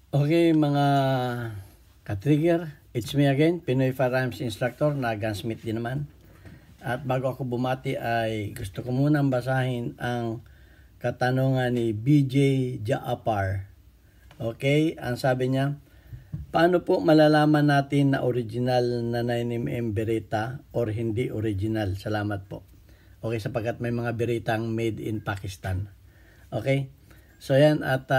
Okay mga ka-trigger, it's me again, Pinoy Firearms Instructor na gunsmith din naman. At bago ako bumati ay gusto ko munang basahin ang katanungan ni BJ Jaapar. Okay, ang sabi niya, paano po malalaman natin na original na 9mm Beretta or hindi original? Salamat po. Okay, sapagkat may mga Berettang made in Pakistan. Okay, so yan at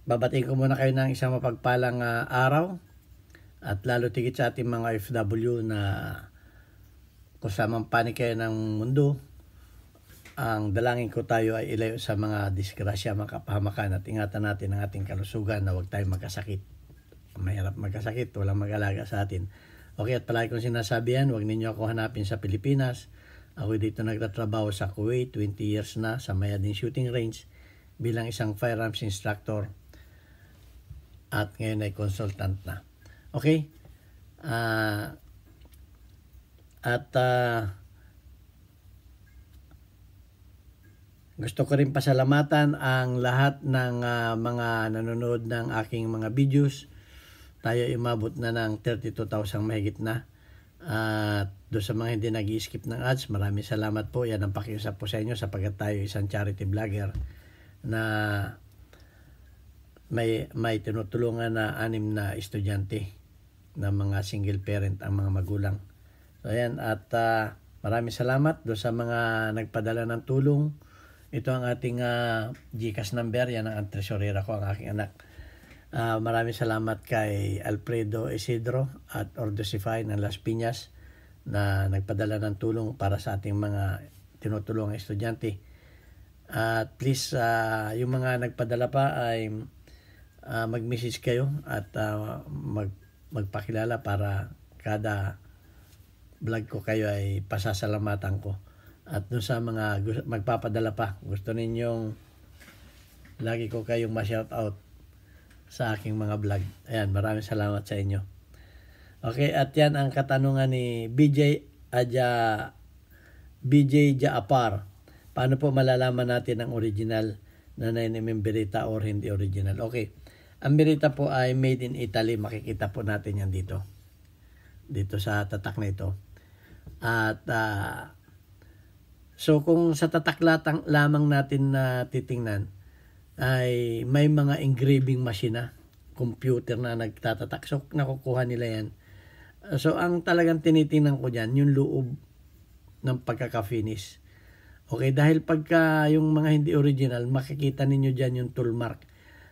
babatiin ko muna kayo ng isang mapagpalang araw at lalo tigit sa ating mga OFW na kung sa mang panig kayo ng mundo, ang dalangin ko tayo ay ilayo sa mga disgrasya, mga kapahamakan at ingatan natin ang ating kalusugan na huwag tayong magkasakit. Mahirap magkasakit, walang mag-alaga sa atin. Okay, at palagi kong sinasabi yan, huwag ninyo ako hanapin sa Pilipinas. Ako dito nagtatrabaho sa Kuwait, 20 years na sa Mayadin Shooting Range bilang isang firearms instructor. At ngayon ay consultant na. Okay? Gusto ko rin pasalamatan ang lahat ng mga nanonood ng aking mga videos. Tayo umabot na ng 32,000 mahigit na. At doon sa mga hindi nag-i-skip ng ads, maraming salamat po. Yan ang pakiusap po sa inyo sapagkat tayo isang charity vlogger na may tinutulungan na 6 na estudyante na mga single parent ang mga magulang. So ayan, at maraming salamat do sa mga nagpadala ng tulong. Ito ang ating GCash number, yan ang tresurera ko, ang aking anak. Maraming salamat kay Alfredo Isidro at Ordosify ng Las Piñas na nagpadala ng tulong para sa ating mga tinutulungang estudyante. At please, yung mga nagpadala pa ay mag-message kayo at magpakilala para kada vlog ko kayo ay pasasalamatan ko. At dun sa mga magpapadala pa, gusto ninyong lagi ko kayong ma-shout out sa aking mga vlog. Ayan, maraming salamat sa inyo. Okay, at yan ang katanungan ni BJ Jaapar. Paano po malalaman natin ang original na 9mm Beretta or hindi original? Okay. Ang Beretta po ay made in Italy. Makikita po natin yan dito. Dito sa tatak na ito. At so kung sa tatak lamang natin na titingnan, ay may mga engraving machine na, computer na nagtatatak. So nakukuha nila yan. So ang talagang tinitingnan ko dyan, yung loob ng pagkaka-finish. Okay, dahil pagka yung mga hindi original, makikita ninyo dyan yung tool mark.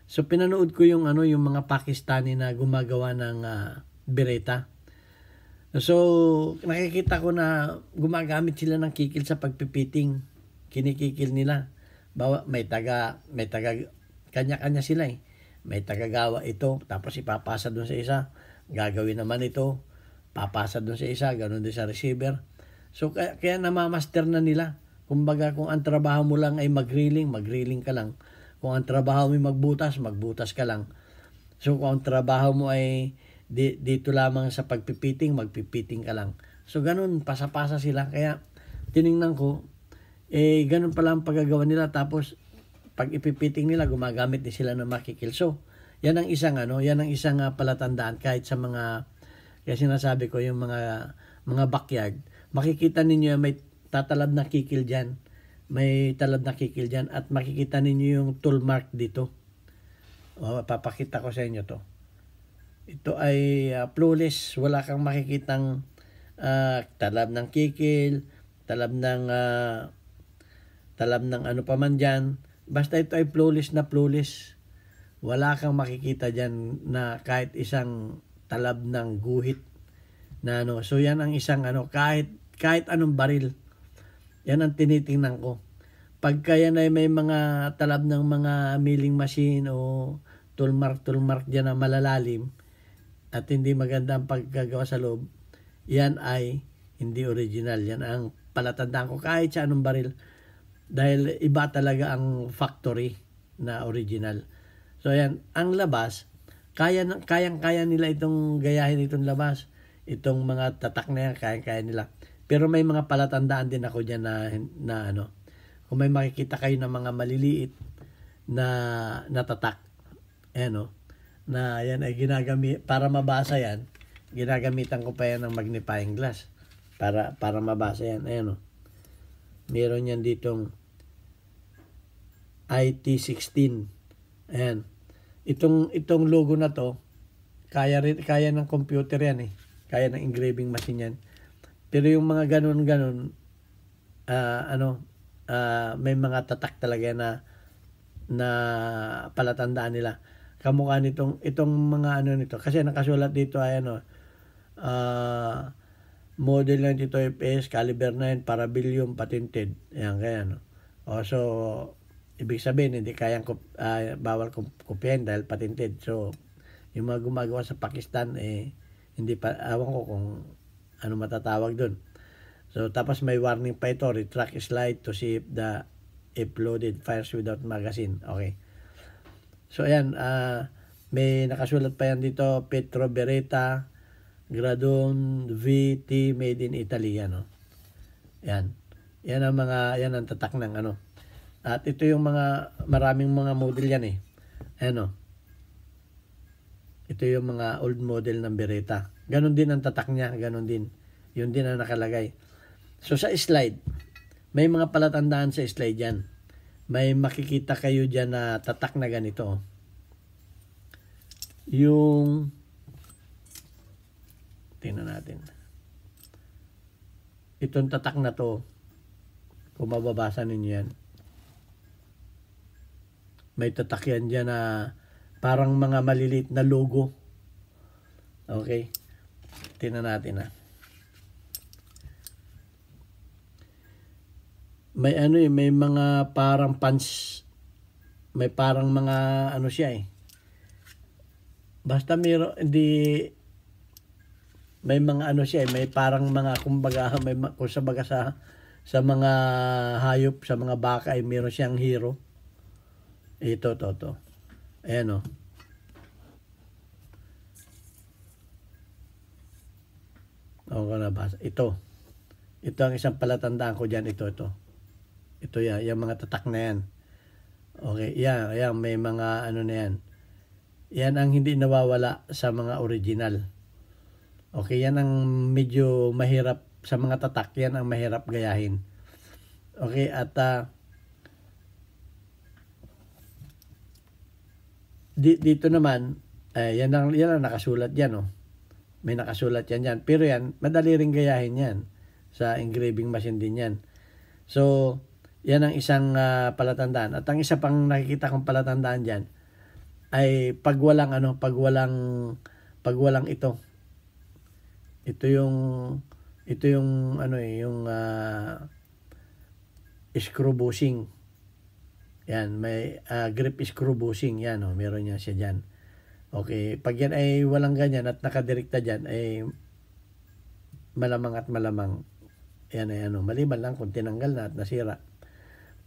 So pinanood ko yung mga Pakistani na gumagawa ng Beretta. So nakikita ko na gumagamit sila ng kikil sa pagpipiting. Kinikikil nila. May taga kanya-kanya sila eh. May tagagawa ito, tapos ipapasa doon sa isa. Gagawin naman ito, papasa doon sa isa, ganoon din sa receiver. So kaya namamaster na nila. Kumbaga kung ang trabaho mo lang ay magrilling ka lang. Kung ang trabaho mo ay magbutas ka lang. So kung ang trabaho mo ay dito lamang sa pagpipiting, magpipiting ka lang. So ganun, pasa-pasa sila. Kaya tiningnan ko, ganun pala ang paggagawa nila. Tapos pag ipipiting nila, gumagamit din sila ng makikil. So yan ang isang palatandaan kahit sa mga, kaya sinasabi ko yung mga backyard. Makikita ninyo may tatalab na kikil dyan. May talab na kikil dyan at makikita ninyo yung tool mark dito. Papakita ko sa inyo to. Ito ay flawless. Wala kang makikitang talab ng kikil, talab ng ano pa man dyan. Basta ito ay flawless na flawless. Wala kang makikita dyan na kahit isang talab ng guhit na ano. So yan ang isang kahit anong baril. Yan ang tinitingnan ko. Pagka yan ay may mga talab ng mga milling machine o tool mark dyan na malalalim at hindi maganda ang pagkagawa sa loob, yan ay hindi original. Yan ang palatandaan ko kahit sa anong baril. Dahil iba talaga ang factory na original. So yan, ang labas, kayang-kaya nila itong gayahin itong labas. Itong mga tatak na yan, kayang-kaya nila. Pero may mga palatandaan din ako dyan na kung may makikita kayo ng mga maliliit natatak. Ayan o. Na yan ay ginagamit, para mabasa yan, ginagamitan ko pa yan ng magnifying glass. Para mabasa yan. Ayan o. Meron yan ditong IT16. Ayan. Itong logo na to, kaya ng computer yan eh. Kaya ng engraving machine yan. Pero yung mga ganun, may mga tatak talaga na palatandaan nila. Kamukha itong mga nito. Kasi nakasulat dito ay model 92 FPS, caliber 9, parabillion, patented. Ayan, kaya so, ibig sabihin, hindi kayang bawal kopyahin dahil patented. So, yung mga gumagawa sa Pakistan, hindi pa, awan ko kung ano matatawag dun. So, tapos may warning pa ito, retract slide to see if the uploaded fires without magazine. Okay. So, ayan, may nakasulat pa yan dito, Petro Beretta, Gradon VT, made in Italy, yan, Yan. Yan ang tatak ng At ito yung maraming mga model yan eh. Ayan Ito yung mga old model ng Beretta. Ganon din ang tatak niya, ganon din. Yun din ang nakalagay. So sa slide, may mga palatandaan sa slide yan. May makikita kayo dyan na tatak na ganito. Yung, tingnan natin. Itong tatak na to, kung mababasa ninyo yan, may tatak yan dyan na parang mga maliliit na logo. Okay. Tingnan natin May may mga parang punch. May parang mga siya eh. Basta may mga siya eh. May parang mga kumbaga, kung sa mga hayop, sa mga baka ay meron siyang hero. Ito. Ayan nabasa. Ito ang isang palatandaan ko dyan. Ito yan, yung mga tatak na yan. Okay, yan, may mga na yan. Yan ang hindi nawawala sa mga original. Okay, yan ang medyo mahirap sa mga tatak, yan ang mahirap gayahin. Okay, at dito naman, yan ang nakasulat yan May nakasulat yan dyan. Pero yan, madali rin gayahin yan. Sa engraving machine din yan. So, yan ang isang palatandaan. At ang isa pang nakikita kong palatandaan dyan ay pag walang ito. Ito yung screw bushing. Yan, may grip screw bushing yan meron yan siya dyan. Okay, pag yan ay walang ganyan at nakadirekta dyan ay malamang yan ay maliban lang kung tinanggal na at nasira.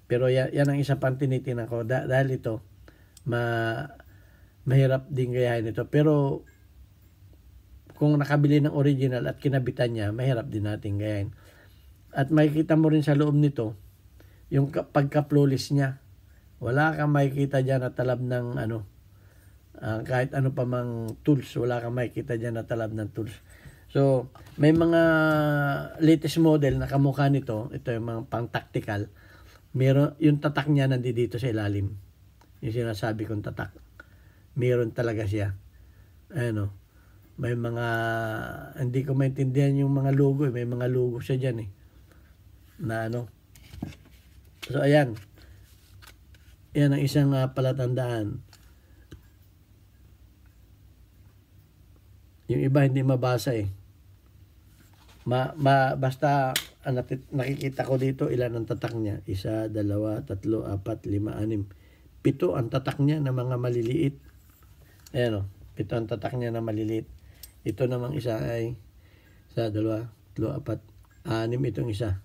Pero yan ang isa pang tinitingnan ko dahil ito mahirap din gayahin ito. Pero kung nakabili ng original at kinabitan niya, mahirap din natin gayahin. At makikita mo rin sa loob nito yung pagka-flawless niya. Wala kang makikita dyan na talab ng kahit ano pa mang tools, wala kang makikita dyan na talab ng tools. So, may mga latest model na kamukha nito, ito yung mga pang-tactical, meron, yung tatak niya nandito sa ilalim. Yung sinasabi kong tatak. Meron talaga siya. May mga, hindi ko maintindihan yung mga logo may mga logo siya dyan na So, ayan. Yan ang isang palatandaan. Yung iba hindi mabasa basta nakikita ko dito ilan ang tatak niya. 1, 2, 3, 4, 5, 6, 7 ang tatak niya na mga maliliit. Ayan 7 ang tatak niya na maliliit. Ito namang isa ay 1, 2, 3, 4, 6 itong isa.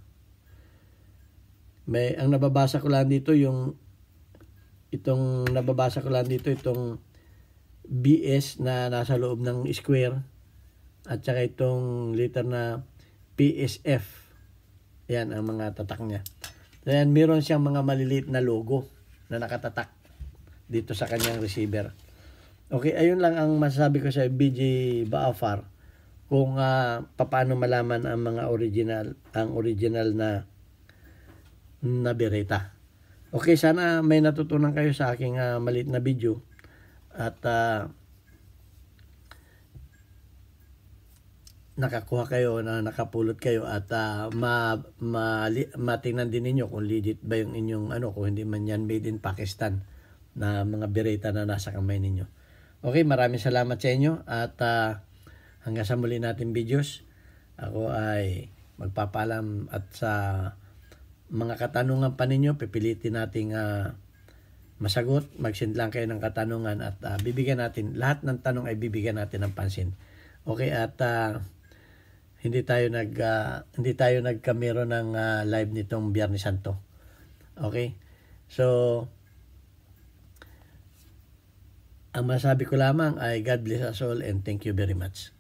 Ang nababasa ko lang dito itong BS na nasa loob ng square at saka itong letter na PSF. Yan ang mga tatak niya. Then meron siyang mga maliliit na logo na nakatatak. dito sa kanyang receiver. Okay, ayun lang ang masasabi ko sa BJ Baafar kung paano malaman ang mga original na bereta. Okay, sana may natutunan kayo sa aking maliit na video at nakakuha kayo, nakapulot kayo at matingnan din ninyo kung legit ba yung inyong kung hindi man yan made in Pakistan na mga bereta na nasa kamay ninyo. Okay, maraming salamat sa inyo at hanggang sa muli natin videos. Ako ay magpapaalam at sa mga katanungan pa ninyo, pipilitin nating masagot. Mag-send lang kayo ng katanungan at bibigyan natin, lahat ng tanong ay bibigyan natin ng pansin. Okay, at hindi tayo nagkamero ng live nitong Biyernes Santo. Okay? So, ang masabi ko lamang ay God bless us all and thank you very much.